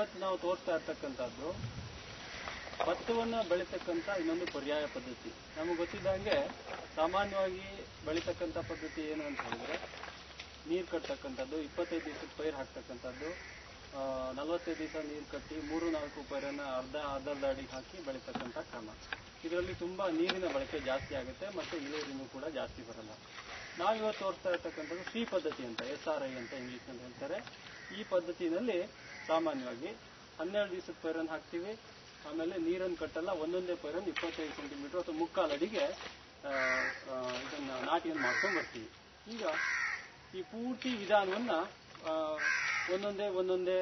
ಇವತ್ತು ನಾವು ತೋರಿಸ್ತಾ ಇರ್ತಕ್ಕಂಥದ್ದು ಭತ್ತವನ್ನ ಬೆಳೀತಕ್ಕಂಥ ಇನ್ನೊಂದು ಪರ್ಯಾಯ ಪದ್ಧತಿ. ನಮಗೆ ಗೊತ್ತಿದ್ದಂಗೆ ಸಾಮಾನ್ಯವಾಗಿ ಬೆಳೀತಕ್ಕಂಥ ಪದ್ಧತಿ ಏನು ಅಂತ ಹೇಳಿದ್ರೆ ನೀರು ಕಟ್ಟತಕ್ಕಂಥದ್ದು, 25 ದಿವಸಕ್ಕೆ ಪೈರು ಹಾಕ್ತಕ್ಕಂಥದ್ದು, 45 ದಿವಸ ನೀರು ಕಟ್ಟಿ 3-4 ಪೈರನ್ನು ಅರ್ಧ ಅಡಿಗೆ ಹಾಕಿ ಬೆಳೀತಕ್ಕಂಥ ಕ್ರಮ. ಇದರಲ್ಲಿ ತುಂಬಾ ನೀರಿನ ಬಳಕೆ ಜಾಸ್ತಿ ಆಗುತ್ತೆ ಮತ್ತು ಇಳುವರಿನೂ ಕೂಡ ಜಾಸ್ತಿ ಬರಲ್ಲ. ನಾವಿವತ್ತು ತೋರಿಸ್ತಾ ಇರ್ತಕ್ಕಂಥದ್ದು ಶ್ರೀ ಪದ್ಧತಿ ಅಂತ, SRI ಅಂತ ಇಂಗ್ಲಿಷ್ನಲ್ಲಿ ಹೇಳ್ತಾರೆ. ಈ ಪದ್ಧತಿನಲ್ಲಿ ಸಾಮಾನ್ಯವಾಗಿ 12 ದಿವಸದ ಪೈರನ್ನು ಹಾಕ್ತೀವಿ. ಆಮೇಲೆ ನೀರನ್ನು ಕಟ್ಟಲ್ಲ, ಒಂದೊಂದೇ ಪೈರನ್ನು 25 ಸೆಂಟಿಮೀಟರ್ ಅಥವಾ 1/4 ಅಡಿಗೆ ಇದನ್ನ ನಾಟಿಯನ್ನು ಮಾಡ್ಕೊಂಡು ಬರ್ತೀವಿ. ಈಗ ಈ ಪೂರ್ತಿ ವಿಧಾನವನ್ನ ಒಂದೊಂದೇ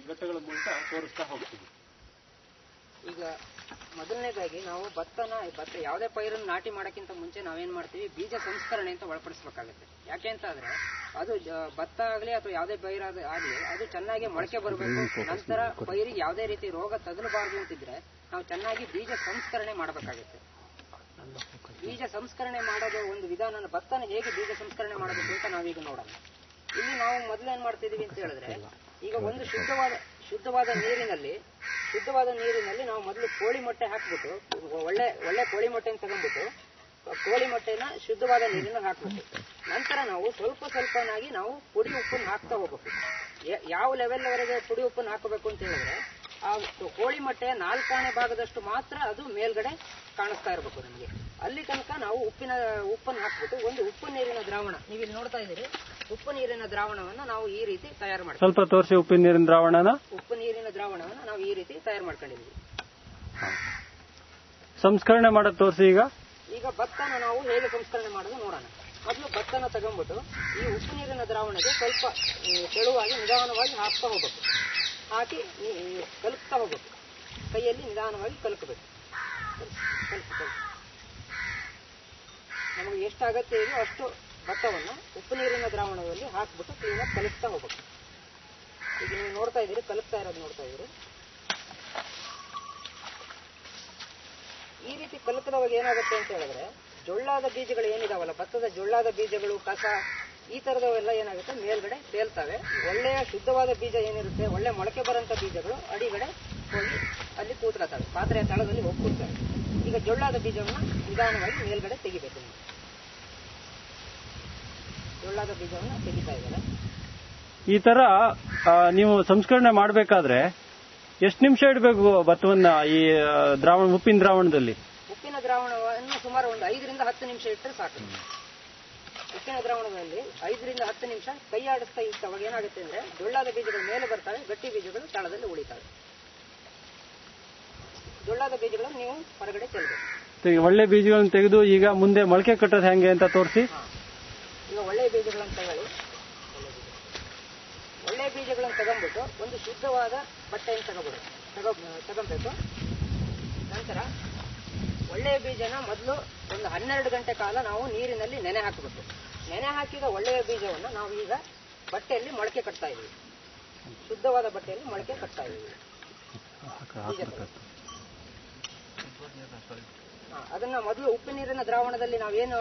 ಘಟ್ಟಗಳ ಮೂಲಕ ತೋರಿಸ್ತಾ ಹೋಗ್ತೀವಿ. ಈಗ ಮೊದಲನೇದಾಗಿ ನಾವು ಭತ್ತ ಯಾವುದೇ ಪೈರನ್ನು ನಾಟಿ ಮಾಡೋಕ್ಕಿಂತ ಮುಂಚೆ ನಾವೇನ್ ಮಾಡ್ತೀವಿ, ಬೀಜ ಸಂಸ್ಕರಣೆ ಅಂತ ಒಳಪಡಿಸಬೇಕಾಗುತ್ತೆ. ಯಾಕೆ ಅಂತ ಆದ್ರೆ ಅದು ಭತ್ತ ಆಗಲಿ ಅಥವಾ ಯಾವುದೇ ಪೈರ ಆಗಲಿ ಅದು ಚೆನ್ನಾಗಿ ಮೊಳಕೆ ಬರಬೇಕು. ನಂತರ ಪೈರಿಗೆ ಯಾವುದೇ ರೀತಿ ರೋಗ ತಗಲಬಾರದು ಅಂತಿದ್ರೆ ನಾವು ಚೆನ್ನಾಗಿ ಬೀಜ ಸಂಸ್ಕರಣೆ ಮಾಡಬೇಕಾಗುತ್ತೆ. ಬೀಜ ಸಂಸ್ಕರಣೆ ಮಾಡೋದು ಒಂದು ವಿಧಾನ. ಭತ್ತನ ಹೇಗೆ ಬೀಜ ಸಂಸ್ಕರಣೆ ಮಾಡಬೇಕು ಅಂತ ನಾವೀಗ ನೋಡೋಣ. ಇಲ್ಲಿ ನಾವು ಮೊದಲೇನ್ ಮಾಡ್ತಿದೀವಿ ಅಂತ ಹೇಳಿದ್ರೆ, ಈಗ ಒಂದು ಶುದ್ಧವಾದ ನೀರಿನಲ್ಲಿ ನಾವು ಮೊದಲು ಕೋಳಿ ಮೊಟ್ಟೆ ಹಾಕ್ಬಿಟ್ಟು, ಒಳ್ಳೆ ಕೋಳಿ ಮೊಟ್ಟೆನ ತಗೊಂಡ್ಬಿಟ್ಟು ಕೋಳಿ ಮೊಟ್ಟೆನ ಶುದ್ಧವಾದ ನೀರಿನಲ್ಲಿ ಹಾಕ್ಬೇಕು. ನಂತರ ನಾವು ಸ್ವಲ್ಪನಾಗಿ ನಾವು ಪುಡಿ ಉಪ್ಪನ್ನು ಹಾಕ್ತಾ ಹೋಗ್ಬೇಕು. ಯಾವ ಲೆವೆಲ್ ವರೆಗೆ ಪುಡಿ ಉಪ್ಪನ್ನು ಹಾಕಬೇಕು ಅಂತ ಹೇಳಿದ್ರೆ, ಆ ಕೋಳಿ ಮೊಟ್ಟೆಯ 4ನೇ ಭಾಗದಷ್ಟು ಮಾತ್ರ ಅದು ಮೇಲ್ಗಡೆ ಕಾಣಿಸ್ತಾ ಇರಬೇಕು ನಮಗೆ. ಅಲ್ಲಿ ತನಕ ನಾವು ಉಪ್ಪನ್ನು ಹಾಕ್ಬಿಟ್ಟು ಒಂದು ಉಪ್ಪು ನೀರಿನ ದ್ರಾವಣ, ನೀವು ಇಲ್ಲಿ ನೋಡ್ತಾ ಇದ್ದೀರಿ, ಉಪ್ಪು ನೀರಿನ ದ್ರಾವಣವನ್ನ ನಾವು ಈ ರೀತಿ ತಯಾರು ಮಾಡ್ತೀವಿ. ಸ್ವಲ್ಪ ತೋರಿಸಿ ಉಪ್ಪು ನೀರಿನ ದ್ರಾವಣವನ್ನ ನಾವು ಈ ರೀತಿ ತಯಾರು ಮಾಡ್ಕೊಂಡಿದ್ದೀವಿ. ಸಂಸ್ಕರಣೆ ಮಾಡೋದು ತೋರಿಸಿ. ಈಗ ಭತ್ತನ ನಾವು ಹೇಗೆ ಸಂಸ್ಕರಣೆ ಮಾಡೋದು ನೋಡೋಣ. ಮೊದಲು ಭತ್ತನ ತಗೊಂಡ್ಬಿಟ್ಟು ಈ ಉಪ್ಪು ನೀರಿನ ದ್ರಾವಣಕ್ಕೆ ಸ್ವಲ್ಪ ತೆಳುವಾಗಿ ನಿಧಾನವಾಗಿ ಹಾಕ್ತಾ ಹೋಗ್ಬೇಕು. ಹಾಕಿ ಕಲಕ್ತಾ ಹೋಗ್ಬೇಕು. ಕೈಯಲ್ಲಿ ನಿಧಾನವಾಗಿ ಕಲಕಬೇಕು. ನಮಗೆ ಎಷ್ಟು ಅಗತ್ಯ ಇದೆಯೋ ಅಷ್ಟು ಭತ್ತವನ್ನು ಉಪ್ಪು ನೀರಿನ ದ್ರಾವಣದಲ್ಲಿ ಹಾಕ್ಬಿಟ್ಟು ಕ್ಲೀನಾಗಿ ಕಲಕ್ತಾ ಹೋಗ್ಬೇಕು. ಈಗ ನೀವು ನೋಡ್ತಾ ಇದ್ದೀರಿ, ಕಲಕ್ತಾ ಇರೋದು ನೋಡ್ತಾ ಇದ್ದೀರಿ. ಈ ರೀತಿ ಕಲಕದವಾಗ ಏನಾಗುತ್ತೆ ಅಂತ ಹೇಳಿದ್ರೆ, ಜೊಳ್ಳಾದ ಬೀಜಗಳು ಏನಿದಾವಲ್ಲ, ಭತ್ತದ ಜೊಳ್ಳಾದ ಬೀಜಗಳು, ಕಸ, ಈ ತರದವೆಲ್ಲ ಏನಾಗುತ್ತೆ ಮೇಲ್ಗಡೆ ತೇಲ್ತವೆ. ಒಳ್ಳೆಯ ಶುದ್ಧವಾದ ಬೀಜ ಏನಿರುತ್ತೆ, ಒಳ್ಳೆ ಮೊಳಕೆ ಬರೋಂಥ ಬೀಜಗಳು ಅಡಿಗಡೆ ಹೋಗಿ ಅಲ್ಲಿ ಕೂತ್ಕೊಳ್ತವೆ, ಪಾತ್ರೆಯ ತಳದಲ್ಲಿ ಹೋಗಿ ಕೂರ್ತವೆ. ಈಗ ಜೊಳ್ಳಾದ ಬೀಜವನ್ನ ನಿಧಾನವಾಗಿ ಮೇಲ್ಗಡೆ ತೆಗಿಬೇಕು. ಜೊಳ್ಳಾದ ಬೀಜವನ್ನ ತೆಗಿತಾ ಇದ್ದಾರೆ. ಈ ತರ ನೀವು ಸಂಸ್ಕರಣೆ ಮಾಡಬೇಕಾದ್ರೆ ಎಷ್ಟು ನಿಮಿಷ ಇಡಬೇಕು ಭತ್ತವನ್ನ ಈ ಉಪ್ಪಿನ ದ್ರಾವಣದಲ್ಲಿ? ಉಪ್ಪಿನ ದ್ರಾವಣವನ್ನು ಸುಮಾರು ಒಂದು 5ರಿಂದ 10 ನಿಮಿಷ ಇಟ್ಟರೆ ಸಾಕು. ಉಪ್ಪಿನ ದ್ರಾವಣದಲ್ಲಿ 5ರಿಂದ 10 ನಿಮಿಷ ಕೈ ಆಡಿಸ್ತಾ ಇರ್ತವಾಗ ಏನಾಗುತ್ತೆ ಅಂದ್ರೆ, ಜೊಳ್ಳಾದ ಬೀಜಗಳು ಮೇಲೆ ಬರ್ತವೆ, ಗಟ್ಟಿ ಬೀಜಗಳು ತಳದಲ್ಲಿ ಉಳಿತವೆ. ಜೊಳ್ಳಾದ ಬೀಜಗಳನ್ನು ನೀವು ಹೊರಗಡೆ ಚೆಲ್ಲಬೇಕು. ಒಳ್ಳೆ ಬೀಜಗಳನ್ನು ತೆಗೆದು ಈಗ ಮುಂದೆ ಮೊಳಕೆ ಕಟ್ಟೋದು ಹೆಂಗೆ ಅಂತ ತೋರಿಸಿ. ಈಗ ಒಳ್ಳೆ ಬೀಜಗಳನ್ನು ತಗೊಂಡ್ಬಿಟ್ಟು ಒಂದು ಶುದ್ಧವಾದ ಬಟ್ಟೆಯನ್ನು ತಗೊಬೇಕು. ನಂತರ ಒಳ್ಳೆಯ ಬೀಜನ ಮೊದಲು ಒಂದು 12 ಗಂಟೆ ಕಾಲ ನಾವು ನೀರಿನಲ್ಲಿ ನೆನೆ ಹಾಕಬೇಕು. ನೆನೆ ಹಾಕಿದ ಒಳ್ಳೆಯ ಬೀಜವನ್ನು ನಾವು ಈಗ ಬಟ್ಟೆಯಲ್ಲಿ ಮೊಳಕೆ ಕಟ್ತಾ ಇದ್ದೀವಿ. ಶುದ್ಧವಾದ ಬಟ್ಟೆಯಲ್ಲಿ ಮೊಳಕೆ ಕಟ್ತಾ ಇದ್ದೀವಿ. ಅದನ್ನ ಮೊದಲು ಉಪ್ಪು ನೀರಿನ ದ್ರಾವಣದಲ್ಲಿ ನಾವೇನು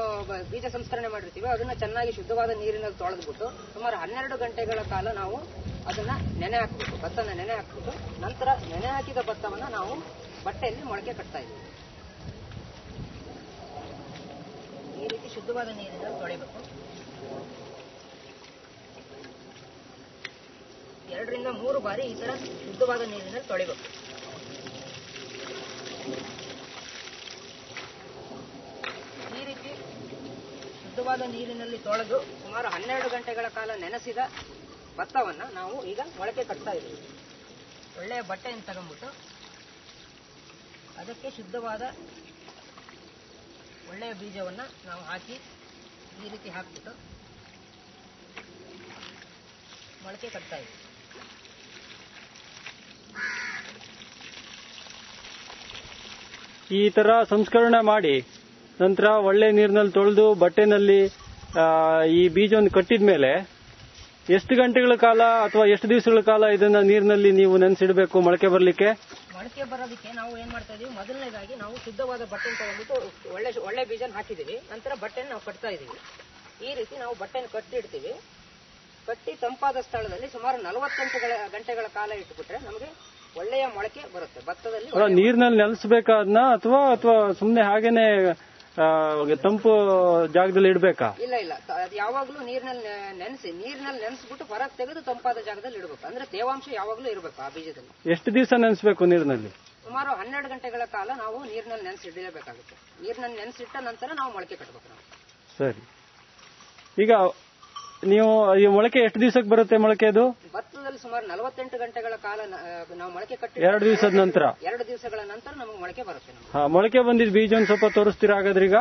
ಬೀಜ ಸಂಸ್ಕರಣೆ ಮಾಡಿರ್ತೀವೋ ಅದನ್ನ ಚೆನ್ನಾಗಿ ಶುದ್ಧವಾದ ನೀರಿನಲ್ಲಿ ತೊಳೆದ್ಬಿಟ್ಟು ಸುಮಾರು 12 ಗಂಟೆಗಳ ಕಾಲ ನಾವು ಅದನ್ನ ನೆನೆ ಹಾಕಬೇಕು. ಭತ್ತನ ನೆನೆ ಹಾಕ್ಬಿಟ್ಟು ನಂತರ ನೆನೆ ಹಾಕಿದ ಭತ್ತವನ್ನ ನಾವು ಬಟ್ಟೆಯಲ್ಲಿ ಮೊಳಕೆ ಕಟ್ತಾ ಇದ್ದೀವಿ. ಈ ರೀತಿ ಶುದ್ಧವಾದ ನೀರಿನಲ್ಲಿ ತೊಳೆಯಬೇಕು. 2ರಿಂದ 3 ಬಾರಿ ಈ ತರ ಶುದ್ಧವಾದ ನೀರಿನಲ್ಲಿ ತೊಳೆಯಬೇಕು. ಈ ರೀತಿ ಶುದ್ಧವಾದ ನೀರಿನಲ್ಲಿ ತೊಳೆದು ಸುಮಾರು 12 ಗಂಟೆಗಳ ಕಾಲ ನೆನೆಸಿದ ಭತ್ತವನ್ನ ನಾವು ಈಗ ಮೊಳಕೆ ಕಟ್ತಾ ಇದ್ದೀವಿ. ಒಳ್ಳೆಯ ಬಟ್ಟೆಯನ್ನು ತಗೊಂಡ್ಬಿಟ್ಟು ಅದಕ್ಕೆ ಶುದ್ಧವಾದ ಒಳ್ಳೆಯ ಬೀಜವನ್ನ ನಾವು ಹಾಕಿ ಈ ರೀತಿ ಹಾಕ್ಬಿಟ್ಟು ಮೊಳಕೆ ಕಟ್ತಾ ಇದ್ದೀವಿ. ಈ ತರ ಸಂಸ್ಕರಣೆ ಮಾಡಿ ನಂತರ ಒಳ್ಳೆ ನೀರಿನಲ್ಲಿ ತೊಳೆದು ಬಟ್ಟೆನಲ್ಲಿ ಈ ಬೀಜವನ್ನು ಕಟ್ಟಿದ ಮೇಲೆ ಎಷ್ಟು ಗಂಟೆಗಳ ಕಾಲ ಅಥವಾ ಎಷ್ಟು ದಿವಸಗಳ ಕಾಲ ಇದನ್ನ ನೀರಿನಲ್ಲಿ ನೀವು ನೆನೆಸಿಡಬೇಕು ಮೊಳಕೆ ಬರಲಿಕ್ಕೆ? ಮೊಳಕೆ ಬರೋದಕ್ಕೆ ನಾವು ಏನ್ ಮಾಡ್ತಾ ಇದೀವಿ, ಮೊದಲನೇದಾಗಿ ನಾವು ಶುದ್ಧವಾದ ಬಟ್ಟೆ ತಗೊಂಡ್ಬಿಟ್ಟು ಒಳ್ಳೆ ಬೀಜನ ಹಾಕಿದೀವಿ. ನಂತರ ಬಟ್ಟೆನ ನಾವು ಕಟ್ತಾ ಇದೀವಿ. ಈ ರೀತಿ ನಾವು ಬಟ್ಟೆನ ಕಟ್ಟಿಡ್ತೀವಿ. ಕಟ್ಟಿ ತಂಪಾದ ಸ್ಥಳದಲ್ಲಿ ಸುಮಾರು 48 ಗಂಟೆಗಳ ಕಾಲ ಇಟ್ಟುಬಿಟ್ರೆ ನಮಗೆ ಒಳ್ಳೆಯ ಮೊಳಕೆ ಬರುತ್ತೆ. ಭತ್ತದಲ್ಲಿ ನೀರಿನಲ್ಲಿ ನೆಲೆಸಬೇಕಾದ್ನ ಅಥವಾ ಸುಮ್ನೆ ಹಾಗೇನೆ ತಂಪು ಜಾಗದಲ್ಲಿ ಇಡಬೇಕಾ? ಇಲ್ಲ, ಅದು ಯಾವಾಗ್ಲೂ ನೀರಿನಲ್ಲಿ ನೆನೆಸ್ಬಿಟ್ಟು ಹೊರಗೆ ತೆಗೆದು ತಂಪಾದ ಜಾಗದಲ್ಲಿ ಇಡಬೇಕು. ಅಂದ್ರೆ ತೇವಾಂಶ ಯಾವಾಗ್ಲೂ ಇರಬೇಕು ಆ ಬೀಜದಲ್ಲಿ. ಎಷ್ಟು ದಿವಸ ನೆನೆಸಬೇಕು ನೀರಿನಲ್ಲಿ? ಸುಮಾರು 12 ಗಂಟೆಗಳ ಕಾಲ ನಾವು ನೀರಿನಲ್ಲಿ ನೆನೆಸಿಡಲೇಬೇಕಾಗುತ್ತೆ. ನೀರಿನಲ್ಲಿ ನೆನೆಸಿಟ್ಟ ನಂತರ ನಾವು ಮೊಳಕೆ ಕಟ್ಟಬೇಕು ನಾವು. ಸರಿ. ಈಗ ನೀವು ಈ ಮೊಳಕೆ ಎಷ್ಟು ದಿವಸಕ್ಕೆ ಬರುತ್ತೆ ಮೊಳಕೆ? ಅದು ಭತ್ತದಲ್ಲಿ ಸುಮಾರು 48 ಗಂಟೆಗಳ ಕಾಲ ನಾವು ಮೊಳಕೆ ಕಟ್ಟಿ 2 ದಿವಸದ ನಂತರ 2 ದಿವಸಗಳ ನಂತರ ನಮಗೆ ಮೊಳಕೆ ಬರುತ್ತೆ. ಮೊಳಕೆ ಬಂದಿದ್ದ ಬೀಜವನ್ನು ಸ್ವಲ್ಪ ತೋರಿಸ್ತೀರಾ ಹಾಗಾದ್ರೆ? ಈಗ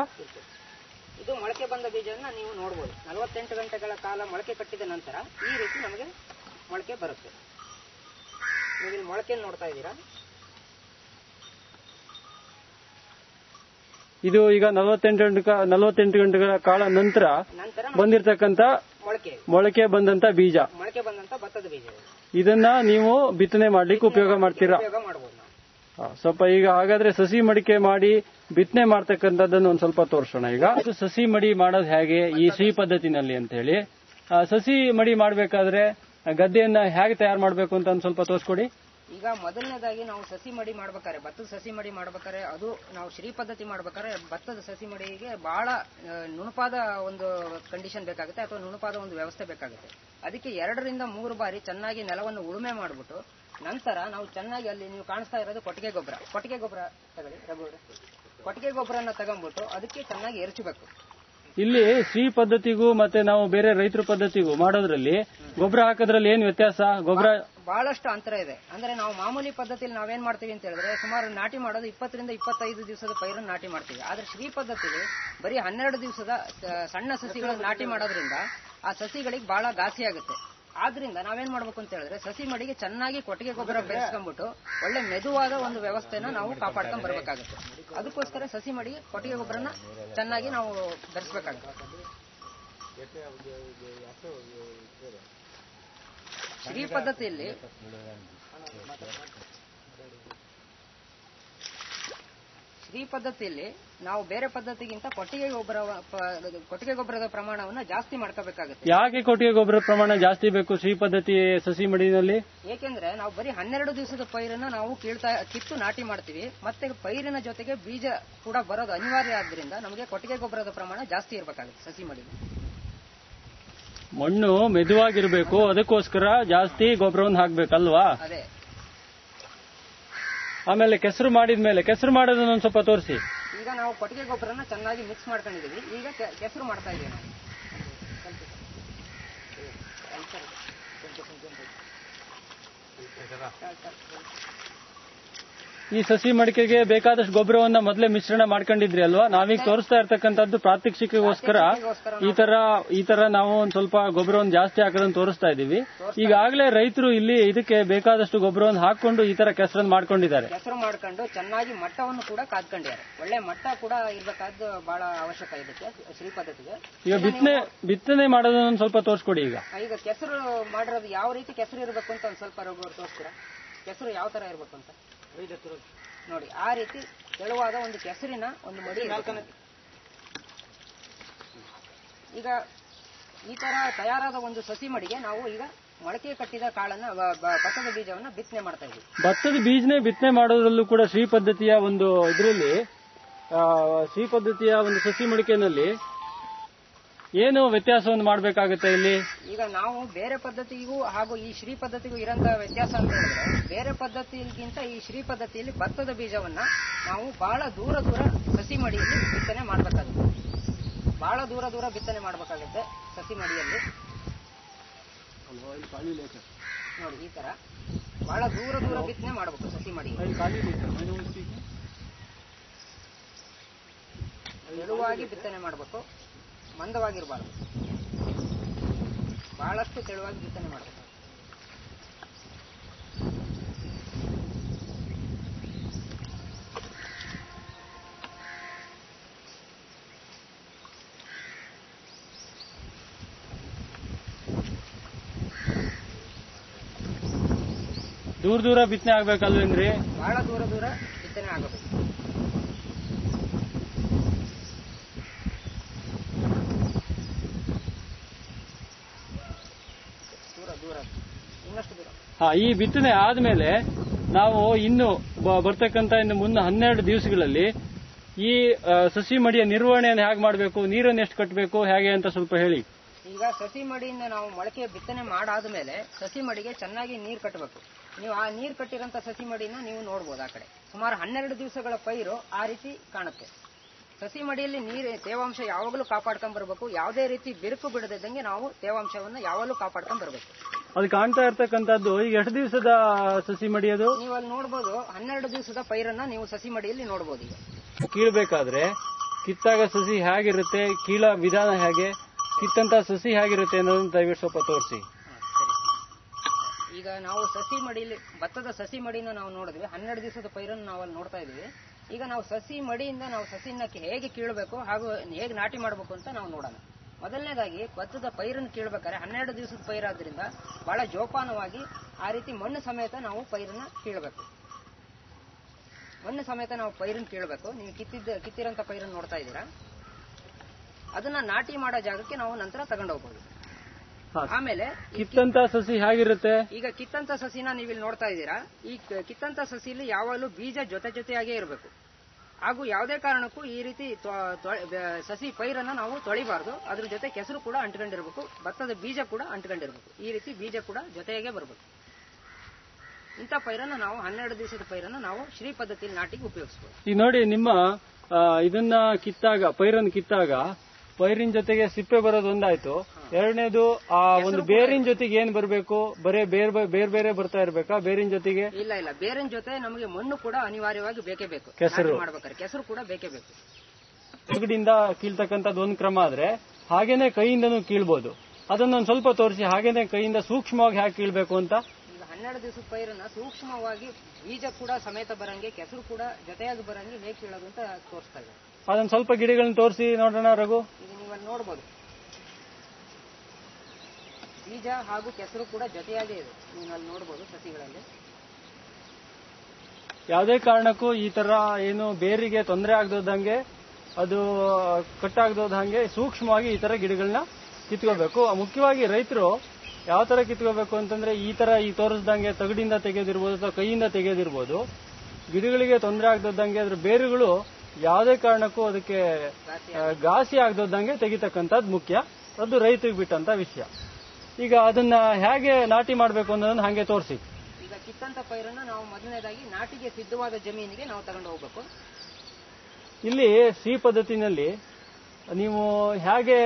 ಇದು ಮೊಳಕೆ ಬಂದ ಬೀಜವನ್ನ ನೀವು ನೋಡಬಹುದು. 48 ಗಂಟೆಗಳ ಕಾಲ ಮೊಳಕೆ ಕಟ್ಟಿದ ನಂತರ ಈ ರೀತಿ ನಮಗೆ ಮೊಳಕೆ ಬರುತ್ತೆ. ನೀವು ಇಲ್ಲಿ ಮೊಳಕೆ ನೋಡ್ತಾ ಇದ್ದೀರಾ. ಇದು ಈಗ 48 ಗಂಟೆಗಳ ಕಾಲ ನಂತರ ಬಂದಿರತಕ್ಕಂತ ಮೊಳಕೆ ಬಂದಂತ ಬೀಜ, ಮೊಳಕೆ ಬಂದಂತ ಭತ್ತದ ಬೀಜ. ಇದನ್ನ ನೀವು ಬಿತ್ತನೆ ಮಾಡ್ಲಿಕ್ಕೆ ಉಪಯೋಗ ಮಾಡ್ತೀರಾ? ಸ್ವಲ್ಪ ಈಗ ಹಾಗಾದ್ರೆ ಸಸಿ ಮಡಿಕೆ ಮಾಡಿ ಬಿತ್ತನೆ ಮಾಡ್ತಕ್ಕಂಥದ್ದನ್ನು ಒಂದ್ ಸ್ವಲ್ಪ ತೋರಿಸೋಣ. ಈಗ ಸಸಿ ಮಡಿ ಮಾಡೋದು ಹೇಗೆ ಈ ಶ್ರೀ ಪದ್ಧತಿನಲ್ಲಿ ಅಂತ ಹೇಳಿ, ಸಸಿ ಮಡಿ ಮಾಡ್ಬೇಕಾದ್ರೆ ಗದ್ದೆಯನ್ನ ಹೇಗೆ ತಯಾರು ಮಾಡ್ಬೇಕು ಅಂತ ಒಂದ್ ಸ್ವಲ್ಪ ತೋರಿಸ್ಕೊಡಿ. ಈಗ ಮೊದಲನೇದಾಗಿ ನಾವು ಸಸಿ ಮಡಿ ಮಾಡ್ಬೇಕಾರೆ, ಭತ್ತದ ಸಸಿ ಮಡಿ ಮಾಡ್ಬೇಕಾರೆ, ಅದು ನಾವು ಶ್ರೀ ಪದ್ಧತಿ ಮಾಡ್ಬೇಕಾದ್ರೆ ಭತ್ತದ ಸಸಿ ಮಡಿಗೆ ಬಹಳ ನುಣುಪಾದ ಒಂದು ಕಂಡೀಷನ್ ಬೇಕಾಗುತ್ತೆ ಅಥವಾ ನುಣುಪಾದ ಒಂದು ವ್ಯವಸ್ಥೆ ಬೇಕಾಗುತ್ತೆ. ಅದಕ್ಕೆ 2 ರಿಂದ 3 ಬಾರಿ ಚೆನ್ನಾಗಿ ನೆಲವನ್ನು ಉಳುಮೆ ಮಾಡಿಬಿಟ್ಟು ನಂತರ ನಾವು ಚೆನ್ನಾಗಿ ಅಲ್ಲಿ ನೀವು ಕಾಣಿಸ್ತಾ ಇರೋದು ಕೊಟ್ಟಿಗೆ ಗೊಬ್ಬರ ತಗೊಳ್ಳಿ ರಘುವರೆ. ಕೊಟ್ಟಿಗೆ ಗೊಬ್ಬರನ ತಗೊಂಡ್ಬಿಟ್ಟು ಅದಕ್ಕೆ ಚೆನ್ನಾಗಿ ಎರಚಬೇಕು. ಇಲ್ಲಿ ಶ್ರೀ ಪದ್ಧತಿಗೂ ಮತ್ತೆ ನಾವು ಬೇರೆ ರೈತರ ಪದ್ಧತಿಗೂ ಮಾಡೋದ್ರಲ್ಲಿ ಗೊಬ್ಬರ ಹಾಕೋದ್ರಲ್ಲಿ ಏನ್ ವ್ಯತ್ಯಾಸ? ಗೊಬ್ಬರ ಬಹಳಷ್ಟು ಅಂತರ ಇದೆ. ಅಂದ್ರೆ ನಾವು ಮಾಮೂಲಿ ಪದ್ಧತಿಯಲ್ಲಿ ನಾವೇನ್ ಮಾಡ್ತೀವಿ ಅಂತ ಹೇಳಿದ್ರೆ ಸುಮಾರು ನಾಟಿ ಮಾಡೋದು 20 ರಿಂದ 25 ದಿವಸದ ಪೈರನ್ನು ನಾಟಿ ಮಾಡ್ತೀವಿ. ಆದ್ರೆ ಶ್ರೀ ಪದ್ಧತಿಯಲ್ಲಿ ಬರೀ 12 ದಿವಸದ ಸಣ್ಣ ಸಸಿಗಳನ್ನು ನಾಟಿ ಮಾಡೋದ್ರಿಂದ ಆ ಸಸಿಗಳಿಗೆ ಬಹಳ ಘಾಸಿ ಆಗುತ್ತೆ. ಆದ್ರಿಂದ ನಾವೇನ್ ಮಾಡ್ಬೇಕು ಅಂತ ಹೇಳಿದ್ರೆ ಸಸಿ ಮಡಿಗೆ ಚೆನ್ನಾಗಿ ಕೊಟ್ಟಿಗೆ ಗೊಬ್ಬರ ಬೆರೆಸ್ಕೊಂಡ್ಬಿಟ್ಟು ಒಳ್ಳೆ ಮೆದುವಾದ ಒಂದು ವ್ಯವಸ್ಥೆನ ನಾವು ಕಾಪಾಡ್ಕೊಂಡ್ ಬರ್ಬೇಕಾಗುತ್ತೆ. ಅದಕ್ಕೋಸ್ಕರ ಸಸಿ ಮಡಿಗೆ ಕೊಟ್ಟಿಗೆ ಗೊಬ್ಬರನ ಚೆನ್ನಾಗಿ ನಾವು ಬೆರೆಸ್ಬೇಕಾಗುತ್ತೆ. ಶ್ರೀ ಪದ್ಧತಿಯಲ್ಲಿ ನಾವು ಬೇರೆ ಪದ್ಧತಿಗಿಂತ ಕೊಟ್ಟಿಗೆ ಗೊಬ್ಬರದ ಪ್ರಮಾಣವನ್ನು ಜಾಸ್ತಿ ಮಾಡ್ಕೋಬೇಕಾಗುತ್ತೆ. ಯಾಕೆ ಕೊಟ್ಟಿಗೆ ಗೊಬ್ಬರದ ಪ್ರಮಾಣ ಜಾಸ್ತಿ ಬೇಕು ಶ್ರೀ ಪದ್ಧತಿ ಸಸಿ ಮಡಿನಲ್ಲಿ? ಏಕೆಂದ್ರೆ ನಾವು ಬರೀ 12 ದಿವಸದ ಪೈರನ್ನ ನಾವು ಕಿತ್ತು ನಾಟಿ ಮಾಡ್ತೀವಿ. ಮತ್ತೆ ಪೈರಿನ ಜೊತೆಗೆ ಬೀಜ ಕೂಡ ಬರೋದು ಅನಿವಾರ್ಯ ಆದ್ರಿಂದ ನಮಗೆ ಕೊಟ್ಟಿಗೆ ಗೊಬ್ಬರದ ಪ್ರಮಾಣ ಜಾಸ್ತಿ ಇರಬೇಕಾಗುತ್ತೆ ಸಸಿ ಮಡಿ. ಮಣ್ಣು ಮೆದುವಾಗಿರ್ಬೇಕು, ಅದಕ್ಕೋಸ್ಕರ ಜಾಸ್ತಿ ಗೊಬ್ಬರವನ್ನು ಹಾಕ್ಬೇಕಲ್ವಾ? ಅದೇ. ಆಮೇಲೆ ಕೆಸರು ಮಾಡಿದ್ಮೇಲೆ ಕೆಸರು ಮಾಡೋದನ್ನ ಒಂದ್ ಸ್ವಲ್ಪ ತೋರಿಸಿ. ಈಗ ನಾವು ಕೊಟ್ಟಿಗೆ ಗೊಬ್ಬರನ ಚೆನ್ನಾಗಿ ಮಿಕ್ಸ್ ಮಾಡ್ಕೊಂಡಿದೀವಿ. ಈಗ ಕೆಸರು ಮಾಡ್ತಾ ಇದೀವಿ ನಾವು. ಈ ಸಸಿ ಮಡಿಕೆಗೆ ಬೇಕಾದಷ್ಟು ಗೊಬ್ಬರವನ್ನ ಮೊದಲೇ ಮಿಶ್ರಣ ಮಾಡ್ಕೊಂಡಿದ್ರಿ ಅಲ್ವಾ? ನಾವೀಗ ತೋರಿಸ್ತಾ ಇರ್ತಕ್ಕಂಥದ್ದು ಪ್ರಾತ್ಯಕ್ಷಿಕೆಗೋಸ್ಕರ ಈ ತರ ನಾವು ಒಂದ್ ಸ್ವಲ್ಪ ಗೊಬ್ಬರವನ್ನು ಜಾಸ್ತಿ ಹಾಕೋದನ್ನ ತೋರಿಸ್ತಾ ಇದೀವಿ. ಈಗಾಗಲೇ ರೈತರು ಇಲ್ಲಿ ಇದಕ್ಕೆ ಬೇಕಾದಷ್ಟು ಗೊಬ್ಬರವನ್ನು ಹಾಕೊಂಡು ಈ ತರ ಕೆಸರನ್ನು ಮಾಡ್ಕೊಂಡಿದ್ದಾರೆ. ಕೆಸರು ಮಾಡ್ಕೊಂಡು ಚೆನ್ನಾಗಿ ಮಟ್ಟವನ್ನು ಕೂಡ ಕಾದ್ಕೊಂಡಿದ್ದಾರೆ. ಒಳ್ಳೆ ಮಟ್ಟ ಕೂಡ ಇರ್ಬೇಕಾದ್ದು ಬಹಳ ಅವಶ್ಯಕ ಇದಕ್ಕೆ ಶ್ರೀ ಪದ್ಧತಿಗೆ. ಈಗ ಬಿತ್ತನೆ ಮಾಡೋದನ್ನ ಸ್ವಲ್ಪ ತೋರಿಸ್ಕೊಡಿ. ಈಗ ಕೆಸರು ಮಾಡಿರೋದು ಯಾವ ರೀತಿ ಕೆಸರು ಇರಬೇಕು ಅಂತ ಒಂದ್ ಸ್ವಲ್ಪ ತೋರಿಸ್ತೀರಾ? ಕೆಸರು ಯಾವ ತರ ಇರಬೇಕು ಅಂತ ನೋಡಿ. ಆ ರೀತಿ ತೆಳುವಾದ ಒಂದು ಕೆಸರಿನ ಒಂದು ಮಡಿ. ಈಗ ಈ ತರ ತಯಾರಾದ ಒಂದು ಸಸಿ ಮಡಿಗೆ ನಾವು ಈಗ ಮೊಳಕೆ ಕಟ್ಟಿದ ಕಾಳನ್ನ ಭತ್ತದ ಬೀಜವನ್ನ ಬಿತ್ತನೆ ಮಾಡ್ತಾ ಇದ್ದೀವಿ. ಭತ್ತದ ಬೀಜನೇ ಬಿತ್ತನೆ ಮಾಡೋದ್ರಲ್ಲೂ ಕೂಡ ಶ್ರೀ ಪದ್ಧತಿಯ ಒಂದು ಇದರಲ್ಲಿ ಶ್ರೀ ಪದ್ಧತಿಯ ಒಂದು ಸಸಿ ಮಡಿಕೆನಲ್ಲಿ ಏನು ವ್ಯತ್ಯಾಸವನ್ನು ಮಾಡಬೇಕಾಗುತ್ತೆ ಇಲ್ಲಿ? ಈಗ ನಾವು ಬೇರೆ ಪದ್ಧತಿಗೂ ಹಾಗೂ ಈ ಶ್ರೀ ಪದ್ಧತಿಗೂ ಇರೋಂತ ವ್ಯತ್ಯಾಸ ಅಂತ ಹೇಳಿದ್ರೆ, ಬೇರೆ ಪದ್ಧತಿಗಿಂತ ಈ ಶ್ರೀ ಪದ್ಧತಿಯಲ್ಲಿ ಭತ್ತದ ಬೀಜವನ್ನ ನಾವು ಬಹಳ ದೂರ ಸಸಿ ಮಡಿಯಲ್ಲಿ ಬಿತ್ತನೆ ಮಾಡಬೇಕಾಗುತ್ತೆ. ಬಹಳ ದೂರ ಬಿತ್ತನೆ ಮಾಡಬೇಕಾಗುತ್ತೆ ಸಸಿ ಮಡಿಯಲ್ಲಿ. ನೋಡಿ ಈ ತರ ಬಹಳ ದೂರ ಬಿತ್ತನೆ ಮಾಡಬೇಕು ಸಸಿ ಮಡಿಯಲ್ಲಿ. ತೆಳುವಾಗಿ ಬಿತ್ತನೆ ಮಾಡಬೇಕು, ಮಂದವಾಗಿರಬಾರದು. ಬಹಳಷ್ಟು ತೆಳುವಾಗಿ ಬಿತ್ತನೆ ಮಾಡಬೇಕು. ದೂರ ಬಿತ್ತನೆ ಆಗ್ಬೇಕಲ್ವೇನ್ರಿ? ಬಹಳ ದೂರ ಬಿತ್ತನೆ ಆಗಬೇಕು. ಈ ಬಿತ್ತನೆ ಆದ್ಮೇಲೆ ನಾವು ಇನ್ನು ಬರ್ತಕ್ಕಂತ ಇನ್ನು ಮುನ್ನ 12 ದಿವಸಗಳಲ್ಲಿ ಈ ಸಸಿ ಮಡಿಯ ನಿರ್ವಹಣೆಯನ್ನು ಹೇಗೆ ಮಾಡಬೇಕು, ನೀರನ್ನು ಎಷ್ಟು ಕಟ್ಟಬೇಕು, ಹೇಗೆ ಅಂತ ಸ್ವಲ್ಪ ಹೇಳಿ. ಈಗ ಸಸಿ ಮಡಿಯಿಂದ ನಾವು ಮೊಳಕೆ ಬಿತ್ತನೆ ಮಾಡಾದ್ಮೇಲೆ ಸಸಿ ಮಡಿಗೆ ಚೆನ್ನಾಗಿ ನೀರು ಕಟ್ಟಬೇಕು. ನೀವು ಆ ನೀರು ಕಟ್ಟಿರೋಂಥ ಸಸಿ ಮಡಿನ ನೀವು ನೋಡ್ಬೋದು. ಆ ಕಡೆ ಸುಮಾರು 12 ದಿವಸಗಳ ಪೈರು ಆ ರೀತಿ ಕಾಣುತ್ತೆ. ಸಸಿ ಮಡಿಯಲ್ಲಿ ನೀರು ತೇವಾಂಶ ಯಾವಾಗಲೂ ಕಾಪಾಡ್ಕೊಂಡ್ ಬರಬೇಕು. ಯಾವುದೇ ರೀತಿ ಬಿರುಕು ಬಿಡದಿದ್ದಂಗೆ ನಾವು ತೇವಾಂಶವನ್ನು ಯಾವಾಗಲೂ ಕಾಪಾಡ್ಕೊಂಡ್ ಬರಬೇಕು. ಅದು ಕಾಣ್ತಾ ಇರ್ತಕ್ಕಂಥದ್ದು ಈಗ ಎಷ್ಟು ದಿವಸದ ಸಸಿ ಮಡಿ? ಅದು ನೀವು ಅಲ್ಲಿ ನೋಡ್ಬೋದು, 12 ದಿವಸದ ಪೈರನ್ನ ನೀವು ಸಸಿ ಮಡಿಯಲ್ಲಿ ನೋಡ್ಬೋದು. ಈಗ ಕೀಳ್ಬೇಕಾದ್ರೆ ಕಿತ್ತಾಗ ಸಸಿ ಹೇಗಿರುತ್ತೆ, ಕೀಳ ವಿಧಾನ ಹೇಗೆ, ಕಿತ್ತಂತ ಸಸಿ ಹೇಗಿರುತ್ತೆ ಅನ್ನೋದನ್ನ ದಯವಿಟ್ಟು ಸ್ವಲ್ಪ ತೋರಿಸಿ. ಈಗ ನಾವು ಸಸಿ ಮಡಿಯಲ್ಲಿ ಭತ್ತದ ಸಸಿ ಮಡಿನ ನಾವು ನೋಡಿದ್ವಿ. 12 ದಿವಸದ ಪೈರನ್ನು ನಾವು ಅಲ್ಲಿ ನೋಡ್ತಾ ಇದೀವಿ. ಈಗ ನಾವು ಸಸಿ ಮಡಿಯಿಂದ ನಾವು ಸಸಿನ ಹೇಗೆ ಕೀಳಬೇಕು ಹಾಗೂ ಹೇಗೆ ನಾಟಿ ಮಾಡಬೇಕು ಅಂತ ನಾವು ನೋಡೋಣ. ಮೊದಲನೇದಾಗಿ ಭತ್ತದ ಪೈರನ್ನು ಕೀಳ್ಬೇಕಾದ್ರೆ 12 ದಿವಸದ ಪೈರಾದ್ರಿಂದ ಬಹಳ ಜೋಪಾನವಾಗಿ ಆ ರೀತಿ ಮಣ್ಣು ಸಮೇತ ನಾವು ಪೈರನ್ನ ಕೀಳಬೇಕು. ಮಣ್ಣು ಸಮೇತ ನಾವು ಪೈರನ್ನು ಕೀಳಬೇಕು. ನೀವು ಕಿತ್ತಿರಂತ ಪೈರನ್ನು ನೋಡ್ತಾ ಇದ್ದೀರಾ, ಅದನ್ನ ನಾಟಿ ಮಾಡೋ ಜಾಗಕ್ಕೆ ನಾವು ನಂತರ ತಗೊಂಡೋಗ್ಬೋದು. ಆಮೇಲೆ ಕಿತ್ತಂತ ಸಸಿ ಹೇಗಿರುತ್ತೆ? ಈಗ ಕಿತ್ತಂತ ಸಸಿನ ನೀವು ಇಲ್ಲಿ ನೋಡ್ತಾ ಇದ್ದೀರಾ. ಈ ಕಿತ್ತಂತ ಸಸಿಲಿ ಯಾವಾಗಲೂ ಬೀಜ ಜೊತೆಯಾಗೇ ಇರಬೇಕು. ಹಾಗೂ ಯಾವುದೇ ಕಾರಣಕ್ಕೂ ಈ ರೀತಿ ಸಸಿ ಪೈರನ್ನ ನಾವು ತೊಳಿಬಾರ್ದು. ಅದ್ರ ಜೊತೆ ಕೆಸರು ಕೂಡ ಅಂಟ್ಕೊಂಡಿರ್ಬೇಕು, ಭತ್ತದ ಬೀಜ ಕೂಡ ಅಂಟ್ಕೊಂಡಿರ್ಬೇಕು. ಈ ರೀತಿ ಬೀಜ ಕೂಡ ಜೊತೆಯಾಗೇ ಬರಬೇಕು. ಇಂಥ ಪೈರನ್ನ ನಾವು 12 ದಿವಸದ ಪೈರನ್ನ ನಾವು ಶ್ರೀ ಪದ್ಧತಿಯಲ್ಲಿ ನಾಟಿಗೆ ಉಪಯೋಗಿಸಬಹುದು. ಈಗ ನೋಡಿ, ನಿಮ್ಮ ಇದನ್ನ ಪೈರನ್ನು ಕಿತ್ತಾಗ ಪೈರಿನ ಜೊತೆಗೆ ಸಿಪ್ಪೆ ಬರೋದು ಒಂದಾಯ್ತು. ಎರಡನೇದು ಆ ಒಂದು ಬೇರಿನ ಜೊತೆಗೆ ಏನ್ ಬರಬೇಕು? ಬರೇ ಬೇರೆ ಬರ್ತಾ ಇರ್ಬೇಕಾ ಬೇರಿನ ಜೊತೆಗೆ? ಇಲ್ಲ, ಬೇರಿನ ಜೊತೆ ನಮಗೆ ಮಣ್ಣು ಕೂಡ ಅನಿವಾರ್ಯವಾಗಿ ಬೇಕೇ ಬೇಕು. ಕೆಸರು ಮಾಡ್ಬೇಕಾದ್ರೆ ಕೆಸರು ಕೂಡ ಬೇಕೇ ಬೇಕು. ತೆಗಡಿಂದ ಕೀಳ್ತಕ್ಕಂಥದ್ದು ಒಂದು ಕ್ರಮ ಆದ್ರೆ, ಹಾಗೇನೆ ಕೈಯಿಂದನೂ ಕೀಳ್ಬೋದು. ಅದನ್ನೊಂದು ಸ್ವಲ್ಪ ತೋರಿಸಿ, ಹಾಗೇನೆ ಕೈಯಿಂದ ಸೂಕ್ಷ್ಮವಾಗಿ ಹೇಗೆ ಕೀಳ್ಬೇಕು ಅಂತ. ಈಗ 12 ದಿವಸದ ಪೈರನ್ನ ಸೂಕ್ಷ್ಮವಾಗಿ ಬೀಜ ಕೂಡ ಸಮೇತ ಬರಂಗೆ, ಕೆಸರು ಕೂಡ ಜೊತೆಯಾಗಿ ಬರಂಗೆ ಹೇಗೆ ಕೀಳೋದು ಅಂತ ತೋರಿಸ್ತಾ ಇದೆ. ಅದನ್ನ ಸ್ವಲ್ಪ ಗಿಡಗಳನ್ನ ತೋರಿಸಿ ನೋಡೋಣ ರಘು. ಈಗ ನೀವಲ್ಲಿ ನೋಡ್ಬೋದು, ಬೀಜ ಹಾಗೂ ಕೆಸರು ಕೂಡ ಜೊತೆಯಾಗೇ ಇದೆ. ನೀವು ಅಲ್ಲಿ ನೋಡ್ಬೋದು ಸಸಿಗಳಲ್ಲಿ. ಯಾವುದೇ ಕಾರಣಕ್ಕೂ ಈ ತರ ಏನು ಬೇರಿಗೆ ತೊಂದರೆ ಆಗದಂಗೆ, ಅದು ಕಟ್ಟಾಗದಂಗೆ ಸೂಕ್ಷ್ಮವಾಗಿ ಈ ತರ ಗಿಡಗಳನ್ನ ಕಿತ್ಕೋಬೇಕು. ಮುಖ್ಯವಾಗಿ ರೈತರು ಯಾವ ತರ ಕಿತ್ಕೋಬೇಕು ಅಂತಂದ್ರೆ, ಈ ತರ ಈ ತೋರಿಸ್ದಂಗೆ ತಗಡಿಂದ ತೆಗೆದಿರ್ಬೋದು ಅಥವಾ ಕೈಯಿಂದ ತೆಗೆದಿರ್ಬೋದು. ಗಿಡಗಳಿಗೆ ತೊಂದರೆ ಆಗದಂಗೆ ಅದ್ರ ಬೇರುಗಳು ಯಾವುದೇ ಕಾರಣಕ್ಕೂ ಅದಕ್ಕೆ ಘಾಸಿ ಆಗದಂಗೆ ತೆಗಿತಕ್ಕಂಥದ್ದು ಮುಖ್ಯ. ಅದು ರೈತರಿಗೆ ಬಿಟ್ಟಂತ ವಿಷಯ. ಈಗ ಅದನ್ನ ಹೇಗೆ ನಾಟಿ ಮಾಡಬೇಕು ಅನ್ನೋದನ್ನ ಹಾಗೆ ತೋರಿಸಿ. ಈಗ ಕಿತ್ತಂತ ಪೈರನ್ನ ನಾವು ಮೊದಲನೇದಾಗಿ ನಾಟಿಗೆ ಸಿದ್ಧವಾದ ಜಮೀನಿಗೆ ನಾವು ತಗೊಂಡು ಹೋಗ್ಬೇಕು. ಇಲ್ಲಿ ಸಿ ಪದ್ಧತಿನಲ್ಲಿ ನೀವು ಹೇಗೆ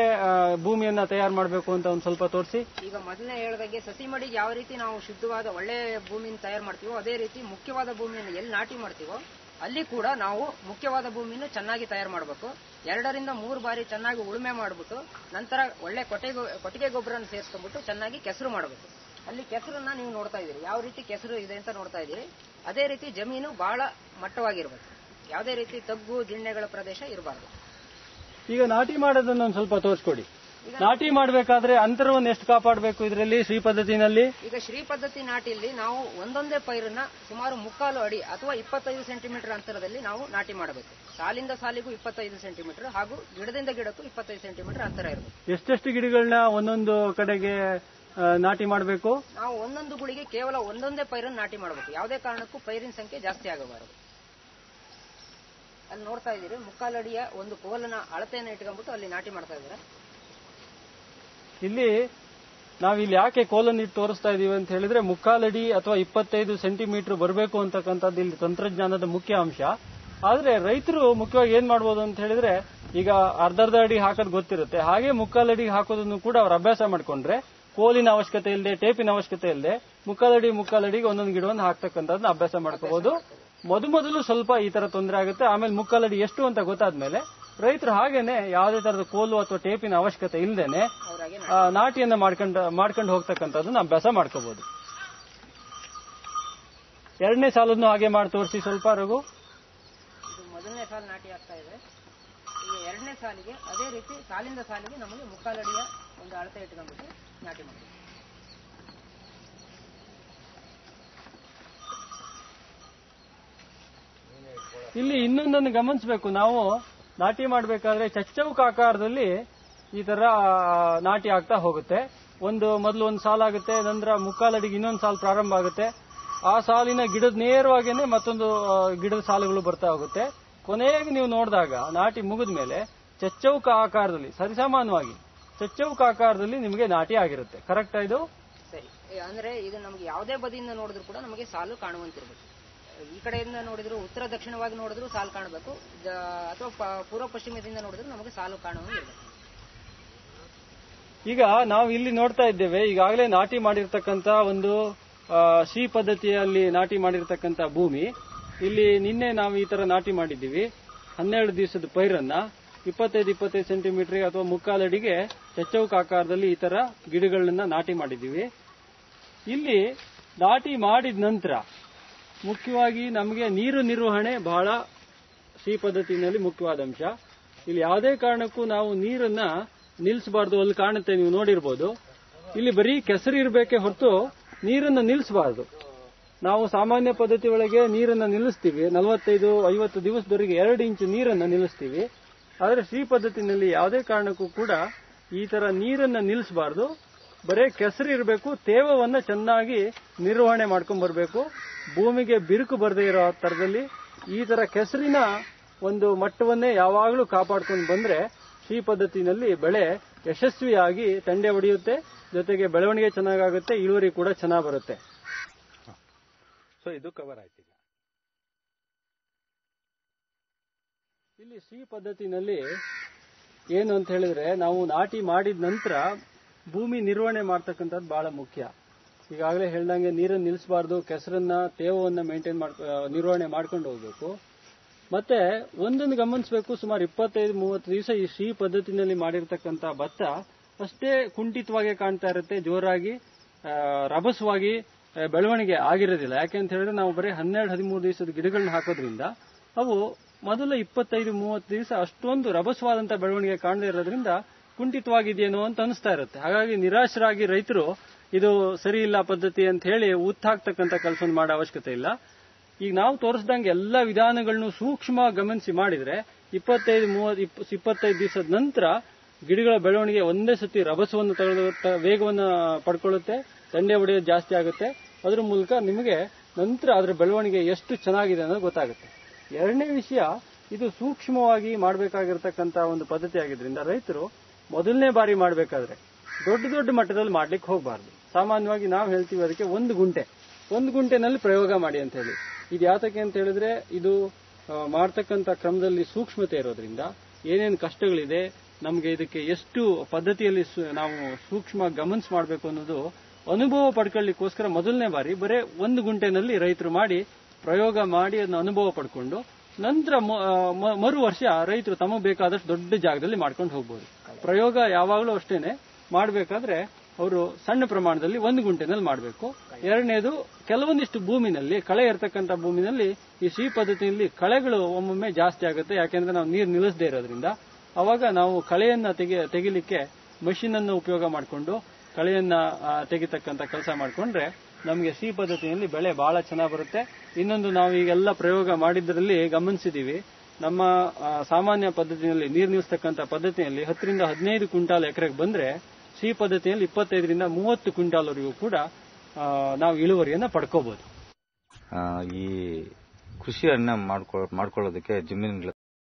ಭೂಮಿಯನ್ನ ತಯಾರು ಮಾಡಬೇಕು ಅಂತ ಒಂದು ಸ್ವಲ್ಪ ತೋರಿಸಿ. ಈಗ ಮೊದಲನೇ ಹೇಳಿದಾಗೆ ಸಸಿ ಮಡಿಗೆ ಯಾವ ರೀತಿ ನಾವು ಶುದ್ಧವಾದ ಒಳ್ಳೆ ಭೂಮಿಯನ್ನು ತಯಾರು ಮಾಡ್ತೀವೋ, ಅದೇ ರೀತಿ ಮುಖ್ಯವಾದ ಭೂಮಿಯನ್ನು ಎಲ್ಲಿ ನಾಟಿ ಮಾಡ್ತೀವೋ ಅಲ್ಲಿ ಕೂಡ ನಾವು ಮುಖ್ಯವಾದ ಭೂಮಿಯನ್ನು ಚೆನ್ನಾಗಿ ತಯಾರು ಮಾಡಬೇಕು. 2 ರಿಂದ 3 ಬಾರಿ ಚೆನ್ನಾಗಿ ಉಳುಮೆ ಮಾಡಿಬಿಟ್ಟು ನಂತರ ಒಳ್ಳೆ ಕೊಟ್ಟಿಗೆ ಗೊಬ್ಬರನ ಸೇರಿಸ್ಕೊಂಡ್ಬಿಟ್ಟು ಚೆನ್ನಾಗಿ ಕೆಸರು ಮಾಡಬೇಕು. ಅಲ್ಲಿ ಕೆಸರನ್ನ ನೀವು ನೋಡ್ತಾ ಇದ್ದೀರಿ, ಯಾವ ರೀತಿ ಕೆಸರು ಇದೆ ಅಂತ ನೋಡ್ತಾ ಇದ್ದೀರಿ. ಅದೇ ರೀತಿ ಜಮೀನು ಬಹಳ ಮಟ್ಟವಾಗಿರ್ಬೇಕು. ಯಾವುದೇ ರೀತಿ ತಗ್ಗು ದಿಣ್ಣೆಗಳ ಪ್ರದೇಶ ಇರಬಾರ್ದು. ಈಗ ನಾಟಿ ಮಾಡೋದನ್ನ ಒಂದು ಸ್ವಲ್ಪ ತೋರಿಸ್ಕೊಡಿ. ನಾಟಿ ಮಾಡಬೇಕಾದ್ರೆ ಅಂತರವನ್ನು ಎಷ್ಟು ಕಾಪಾಡಬೇಕು ಇದರಲ್ಲಿ ಶ್ರೀ ಪದ್ಧತಿನಲ್ಲಿ? ಈಗ ಶ್ರೀ ಪದ್ಧತಿ ನಾಟಿಯಲ್ಲಿ ನಾವು ಒಂದೊಂದೇ ಪೈರನ್ನ ಸುಮಾರು 3/4 ಅಡಿ ಅಥವಾ 25 ಸೆಂಟಿಮೀಟರ್ ಅಂತರದಲ್ಲಿ ನಾವು ನಾಟಿ ಮಾಡಬೇಕು. ಸಾಲಿಂದ ಸಾಲಿಗೂ 25 ಸೆಂಟಿಮೀಟರ್ ಹಾಗೂ ಗಿಡದಿಂದ ಗಿಡಕ್ಕೂ 25 ಸೆಂಟಿಮೀಟರ್ ಅಂತರ ಇರಬೇಕು. ಎಷ್ಟೆಷ್ಟು ಗಿಡಗಳನ್ನ ಒಂದೊಂದು ಕಡೆಗೆ ನಾಟಿ ಮಾಡಬೇಕು? ನಾವು ಒಂದೊಂದು ಗುಳಿಗೆ ಕೇವಲ ಒಂದೊಂದೇ ಪೈರನ್ನು ನಾಟಿ ಮಾಡಬೇಕು. ಯಾವುದೇ ಕಾರಣಕ್ಕೂ ಪೈರಿನ ಸಂಖ್ಯೆ ಜಾಸ್ತಿ ಆಗಬಾರದು. ಅಲ್ಲಿ ನೋಡ್ತಾ ಇದ್ದೀರಿ, 3/4 ಅಡಿಯ ಒಂದು ಕೋಲನ ಅಳತೆಯನ್ನು ಇಟ್ಕೊಂಡ್ಬಿಟ್ಟು ಅಲ್ಲಿ ನಾಟಿ ಮಾಡ್ತಾ ಇದ್ದಾರೆ. ಇಲ್ಲಿ ನಾವಿಲ್ಲಿ ಯಾಕೆ ಕೋಲನ್ನು ಇಟ್ಟು ತೋರಿಸ್ತಾ ಇದೀವಿ ಅಂತ ಹೇಳಿದ್ರೆ, 3/4 ಅಡಿ ಅಥವಾ 25 ಸೆಂಟಿಮೀಟರ್ ಬರಬೇಕು ಅಂತಕ್ಕಂಥದ್ದು ಇಲ್ಲಿ ತಂತ್ರಜ್ಞಾನದ ಮುಖ್ಯ ಅಂಶ. ಆದ್ರೆ ರೈತರು ಮುಖ್ಯವಾಗಿ ಏನ್ ಮಾಡ್ಬೋದು ಅಂತ ಹೇಳಿದ್ರೆ, ಈಗ ಅರ್ಧ ಅಡಿ ಹಾಕೋದು ಗೊತ್ತಿರುತ್ತೆ, ಹಾಗೆ 3/4 ಅಡಿ ಹಾಕೋದನ್ನು ಕೂಡ ಅವ್ರು ಅಭ್ಯಾಸ ಮಾಡ್ಕೊಂಡ್ರೆ ಕೋಲಿನ ಅವಶ್ಯಕತೆ ಇಲ್ಲದೆ, ಟೇಪಿನ ಅವಶ್ಯಕತೆ ಇಲ್ಲದೆ 3/4 ಅಡಿಗೆ ಒಂದೊಂದು ಗಿಡವನ್ನು ಹಾಕ್ತಕ್ಕಂಥದ್ದನ್ನ ಅಭ್ಯಾಸ ಮಾಡ್ಕೋಬಹುದು. ಮೊದಲು ಸ್ವಲ್ಪ ಈ ತರ ತೊಂದರೆ ಆಗುತ್ತೆ. ಆಮೇಲೆ 3/4 ಅಡಿ ಎಷ್ಟು ಅಂತ ಗೊತ್ತಾದ್ಮೇಲೆ ರೈತರು ಹಾಗೇನೆ ಯಾವುದೇ ತರದ ಕೋಲು ಅಥವಾ ಟೇಪಿನ ಅವಶ್ಯಕತೆ ಇಲ್ಲದೇನೆ ನಾಟಿಯನ್ನ ಮಾಡ್ಕೊಂಡು ಹೋಗ್ತಕ್ಕಂಥದ್ದನ್ನ ಅಭ್ಯಾಸ ಮಾಡ್ಕೋಬಹುದು. 2ನೇ ಸಾಲನ್ನು ಹಾಗೆ ಮಾಡಿ ತೋರಿಸಿ ಸ್ವಲ್ಪ ರಘು. ಮೊದಲನೇ ಸಾಲು ನಾಟಿ ಆಗ್ತಾ ಇದೆ. ಈಗ 2ನೇ ಸಾಲಿಗೆ ಅದೇ ರೀತಿ ಸಾಲಿಂದ ಸಾಲಿಗೆ ನಮಗೆ 3/4 ಅಡಿಯ ಒಂದು ಅಳತೆ ಇಟ್ಕೊಂಡ್ಬಿಟ್ಟು ನಾಟಿ ಮಾಡಿ. ಇಲ್ಲಿ ಇನ್ನೊಂದನ್ನು ಗಮನಿಸಬೇಕು, ನಾವು ನಾಟಿ ಮಾಡಬೇಕಾದ್ರೆ ಚಚ್ಚೌಕ ಆಕಾರದಲ್ಲಿ ಈ ತರ ನಾಟಿ ಆಗ್ತಾ ಹೋಗುತ್ತೆ. ಮೊದಲು ಒಂದು ಸಾಲಾಗುತ್ತೆ, ನಂತರ ಮುಕ್ಕಾಲಡಿಗೆ ಇನ್ನೊಂದು ಸಾಲು ಪ್ರಾರಂಭ ಆಗುತ್ತೆ. ಆ ಸಾಲಿನ ಗಿಡದ ನೇರವಾಗೇನೆ ಮತ್ತೊಂದು ಗಿಡದ ಸಾಲುಗಳು ಬರ್ತಾ ಹೋಗುತ್ತೆ. ಕೊನೆಗೆ ನೀವು ನೋಡಿದಾಗ ನಾಟಿ ಮುಗಿದ ಮೇಲೆ ಚಚ್ಚೌಕ ಆಕಾರದಲ್ಲಿ ಸರಿಸಮಾನವಾಗಿ ಚಚ್ಚೌಕ ಆಕಾರದಲ್ಲಿ ನಿಮಗೆ ನಾಟಿ ಆಗಿರುತ್ತೆ. ಕರೆಕ್ಟಾ ಇದು? ಸರಿ. ಅಂದ್ರೆ ಈಗ ನಮ್ಗೆ ಯಾವುದೇ ಬದಿಯಿಂದ ನೋಡಿದ್ರು ಕೂಡ ನಮಗೆ ಸಾಲು ಕಾಣುವಂತಿರ್ಬೇಕು. ಈ ಕಡೆಯಿಂದ ನೋಡಿದ್ರು, ಉತ್ತರ ದಕ್ಷಿಣವಾಗಿ ನೋಡಿದ್ರು ಸಾಲು ಕಾಣಬೇಕು, ಅಥವಾ ಪೂರ್ವ ಪಶ್ಚಿಮದಿಂದ ನೋಡಿದ್ರು ನಮಗೆ ಸಾಲು ಕಾಣುವಂತಿರ್ಬೇಕು. ಈಗ ನಾವು ಇಲ್ಲಿ ನೋಡ್ತಾ ಇದ್ದೇವೆ, ಈಗಾಗಲೇ ನಾಟಿ ಮಾಡಿರ್ತಕ್ಕಂತ ಒಂದು ಸಿ ಪದ್ಧತಿಯಲ್ಲಿ ನಾಟಿ ಮಾಡಿರ್ತಕ್ಕಂತ ಭೂಮಿ. ಇಲ್ಲಿ ನಿನ್ನೆ ನಾವು ಈ ತರ ನಾಟಿ ಮಾಡಿದ್ದೀವಿ. 12 ದಿವಸದ ಪೈರನ್ನ 25 ಸೆಂಟಿಮೀಟರ್ ಅಥವಾ ಮುಕ್ಕಾಲಡಿಗೆ ಚಚ್ಚೌಕ ಆಕಾರದಲ್ಲಿ ಈ ತರ ಗಿಡಗಳನ್ನ ನಾಟಿ ಮಾಡಿದ್ದೀವಿ. ಇಲ್ಲಿ ನಾಟಿ ಮಾಡಿದ ನಂತರ ಮುಖ್ಯವಾಗಿ ನಮಗೆ ನೀರು ನಿರ್ವಹಣೆ ಬಹಳ ಸಿ ಪದ್ಧತಿಯಲ್ಲಿ ಮುಖ್ಯವಾದ ಅಂಶ. ಇಲ್ಲಿ ಯಾವುದೇ ಕಾರಣಕ್ಕೂ ನಾವು ನೀರನ್ನ ನಿಲ್ಲಿಸಬಾರ್ದು. ಅಲ್ಲಿ ಕಾಣುತ್ತೆ, ನೀವು ನೋಡಿರ್ಬೋದು. ಇಲ್ಲಿ ಬರೀ ಕೆಸರು ಇರಬೇಕೆ ಹೊರತು ನೀರನ್ನು ನಿಲ್ಲಿಸಬಾರ್ದು. ನಾವು ಸಾಮಾನ್ಯ ಪದ್ಧತಿ ಒಳಗೆ ನೀರನ್ನು ನಿಲ್ಲಿಸ್ತೀವಿ, 45-50 ದಿವಸದವರೆಗೆ 2 ಇಂಚು ನೀರನ್ನು ನಿಲ್ಲಿಸ್ತೀವಿ. ಆದರೆ ಸಿ ಪದ್ಧತಿನಲ್ಲಿ ಯಾವುದೇ ಕಾರಣಕ್ಕೂ ಕೂಡ ಈ ತರ ನೀರನ್ನು ನಿಲ್ಲಿಸಬಾರ್ದು. ಬರೇ ಕೆಸರು ಇರಬೇಕು. ತೇವವನ್ನ ಚೆನ್ನಾಗಿ ನಿರ್ವಹಣೆ ಮಾಡ್ಕೊಂಡ್ ಬರಬೇಕು. ಭೂಮಿಗೆ ಬಿರುಕು ಬರದೇ ಇರೋ ತರದಲ್ಲಿ ಈ ತರ ಕೆಸರಿನ ಒಂದು ಮಟ್ಟವನ್ನೇ ಯಾವಾಗಲೂ ಕಾಪಾಡ್ಕೊಂಡು ಬಂದ್ರೆ ಸಿ ಪದ್ಧತಿನಲ್ಲಿ ಬೆಳೆ ಯಶಸ್ವಿಯಾಗಿ ತಂಡೆ ಹೊಡೆಯುತ್ತೆ. ಜೊತೆಗೆ ಬೆಳವಣಿಗೆ ಚೆನ್ನಾಗುತ್ತೆ, ಇಳುವರಿ ಕೂಡ ಚೆನ್ನಾಗಿ ಬರುತ್ತೆ. ಸೊ ಇದು ಕವರ್ ಆಯ್ತು. ಇಲ್ಲಿ ಸಿ ಪದ್ಧತಿನಲ್ಲಿ ಏನು ಅಂತ ಹೇಳಿದ್ರೆ, ನಾವು ನಾಟಿ ಮಾಡಿದ ನಂತರ ಭೂಮಿ ನಿರ್ವಹಣೆ ಮಾಡ್ತಕ್ಕಂಥದ್ದು ಬಹಳ ಮುಖ್ಯ. ಈಗಾಗಲೇ ಹೇಳ್ದಂಗೆ ನೀರನ್ನು ನಿಲ್ಲಿಸಬಾರ್ದು, ಕೆಸರನ್ನ ತೇವವನ್ನ ಮೇಂಟೈನ್ ನಿರ್ವಹಣೆ ಮಾಡ್ಕೊಂಡು ಹೋಗ್ಬೇಕು. ಮತ್ತೆ ಒಂದನ್ನು ಗಮನಿಸಬೇಕು, ಸುಮಾರು 25-30 ದಿವಸ ಈ ಸಿ ಪದ್ಧತಿನಲ್ಲಿ ಮಾಡಿರ್ತಕ್ಕಂಥ ಭತ್ತ ಅಷ್ಟೇ ಕುಂಠಿತವಾಗಿ ಕಾಣ್ತಾ ಇರುತ್ತೆ, ಜೋರಾಗಿ ರಭಸವಾಗಿ ಬೆಳವಣಿಗೆ ಆಗಿರೋದಿಲ್ಲ. ಯಾಕೆಂತ ಹೇಳಿದ್ರೆ ನಾವು ಬರೀ 12-13 ದಿವಸದ ಗಿಡಗಳನ್ನ ಹಾಕೋದ್ರಿಂದ ಅವು ಮೊದಲ 25-30 ದಿವಸ ಅಷ್ಟೊಂದು ರಭಸವಾದಂತಹ ಬೆಳವಣಿಗೆ ಕಾಣದೇ ಇರೋದ್ರಿಂದ ಕುಂಠಿತವಾಗಿದೆಯೇನೋ ಅಂತ ಅನಿಸ್ತಾ ಇರುತ್ತೆ. ಹಾಗಾಗಿ ನಿರಾಶರಾಗಿ ರೈತರು ಇದು ಸರಿ ಇಲ್ಲ ಪದ್ಧತಿ ಅಂತ ಹೇಳಿ ಉತ್ತಾಕ್ತಕ್ಕಂಥ ಕೆಲಸವನ್ನು ಮಾಡೋ ಅವಶ್ಯಕತೆ ಇಲ್ಲ. ಈಗ ನಾವು ತೋರಿಸಿದಂಗೆ ಎಲ್ಲ ವಿಧಾನಗಳನ್ನು ಸೂಕ್ಷ್ಮ ಗಮನಿಸಿ ಮಾಡಿದ್ರೆ 25 ದಿವಸದ ನಂತರ ಗಿಡಗಳ ಬೆಳವಣಿಗೆ ಒಂದೇ ಸತಿ ರಭಸವನ್ನು ವೇಗವನ್ನು ಪಡ್ಕೊಳ್ಳುತ್ತೆ, ತಂಡೆ ಹೊಡೆಯೋದು ಜಾಸ್ತಿ ಆಗುತ್ತೆ. ಅದರ ಮೂಲಕ ನಿಮಗೆ ನಂತರ ಅದರ ಬೆಳವಣಿಗೆ ಎಷ್ಟು ಚೆನ್ನಾಗಿದೆ ಅನ್ನೋದು ಗೊತ್ತಾಗುತ್ತೆ. ಎರಡನೇ ವಿಷಯ, ಇದು ಸೂಕ್ಷ್ಮವಾಗಿ ಮಾಡಬೇಕಾಗಿರ್ತಕ್ಕಂಥ ಒಂದು ಪದ್ಧತಿ ಆಗಿದ್ರಿಂದ ರೈತರು ಮೊದಲನೇ ಬಾರಿ ಮಾಡಬೇಕಾದ್ರೆ ದೊಡ್ಡ ಮಟ್ಟದಲ್ಲಿ ಮಾಡ್ಲಿಕ್ಕೆ ಹೋಗಬಾರ್ದು. ಸಾಮಾನ್ಯವಾಗಿ ನಾವು ಹೇಳ್ತೀವಿ ಅದಕ್ಕೆ ಒಂದು ಗುಂಟೆನಲ್ಲಿ ಪ್ರಯೋಗ ಮಾಡಿ ಅಂತ ಹೇಳಿ. ಇದು ಯಾತಕ್ಕೆ ಅಂತ ಹೇಳಿದ್ರೆ, ಇದು ಮಾಡ್ತಕ್ಕಂಥ ಕ್ರಮದಲ್ಲಿ ಸೂಕ್ಷ್ಮತೆ ಇರೋದ್ರಿಂದ ಏನೇನು ಕಷ್ಟಗಳಿದೆ, ನಮಗೆ ಇದಕ್ಕೆ ಎಷ್ಟು ಪದ್ಧತಿಯಲ್ಲಿ ನಾವು ಸೂಕ್ಷ್ಮ ಗಮನಿಸಿ ಮಾಡಬೇಕು ಅನ್ನೋದು ಅನುಭವ ಪಡ್ಕೊಳ್ಳಿಕ್ಕೋಸ್ಕರ ಮೊದಲನೇ ಬಾರಿ ಬರೇ 1 ಗುಂಟೆನಲ್ಲಿ ರೈತರು ಮಾಡಿ ಪ್ರಯೋಗ ಮಾಡಿ ಅದನ್ನ ಅನುಭವ ಪಡ್ಕೊಂಡು ನಂತರ ಮರು ವರ್ಷ ರೈತರು ತಮಗೆ ಬೇಕಾದಷ್ಟು ದೊಡ್ಡ ಜಾಗದಲ್ಲಿ ಮಾಡ್ಕೊಂಡು ಹೋಗ್ಬೋದು. ಪ್ರಯೋಗ ಯಾವಾಗಲೂ ಅಷ್ಟೇನೆ ಮಾಡಬೇಕಾದ್ರೆ ಅವರು ಸಣ್ಣ ಪ್ರಮಾಣದಲ್ಲಿ 1 ಗುಂಟೆನಲ್ಲಿ ಮಾಡಬೇಕು. ಎರಡನೇದು, ಕೆಲವೊಂದಿಷ್ಟು ಭೂಮಿನಲ್ಲಿ ಕಳೆ ಇರತಕ್ಕಂಥ ಭೂಮಿನಲ್ಲಿ ಈ ಸಿ ಪದ್ಧತಿಯಲ್ಲಿ ಕಳೆಗಳು ಒಮ್ಮೊಮ್ಮೆ ಜಾಸ್ತಿ ಆಗುತ್ತೆ. ಯಾಕೆಂದ್ರೆ ನಾವು ನೀರು ನಿಲ್ಲಿಸದೇ ಇರೋದ್ರಿಂದ ಅವಾಗ ನಾವು ಕಳೆಯನ್ನ ತೆಗಿಲಿಕ್ಕೆ ಮಷಿನ್ ಅನ್ನು ಉಪಯೋಗ ಮಾಡಿಕೊಂಡು ಕಳೆಯನ್ನ ತೆಗಿತಕ್ಕಂಥ ಕೆಲಸ ಮಾಡಿಕೊಂಡ್ರೆ ನಮಗೆ ಸಿ ಪದ್ಧತಿಯಲ್ಲಿ ಬೆಳೆ ಬಹಳ ಚೆನ್ನಾಗಿ ಬರುತ್ತೆ. ಇನ್ನೊಂದು, ನಾವು ಈಗೆಲ್ಲ ಪ್ರಯೋಗ ಮಾಡಿದ್ರಲ್ಲಿ ಗಮನಿಸಿದೀವಿ, ನಮ್ಮ ಸಾಮಾನ್ಯ ಪದ್ಧತಿಯಲ್ಲಿ ನೀರು ನಿಲ್ಲಿಸ್ತಕ್ಕಂಥ ಪದ್ಧತಿಯಲ್ಲಿ 10-15 ಕ್ವಿಂಟಾಲ್ ಎಕರೆಗೆ ಬಂದ್ರೆ ಸಿ ಪದ್ಧತಿಯಲ್ಲಿ 25-30 ಕ್ವಿಂಟಾಲ್ವರೆಗೂ ಕೂಡ ನಾವು ಇಳುವರಿಯನ್ನ ಪಡ್ಕೋಬಹುದು. ಈ ಕೃಷಿಯನ್ನ ಮಾಡ್ಕೊಳ್ಳೋದಕ್ಕೆ ಜಮೀನುಗಳ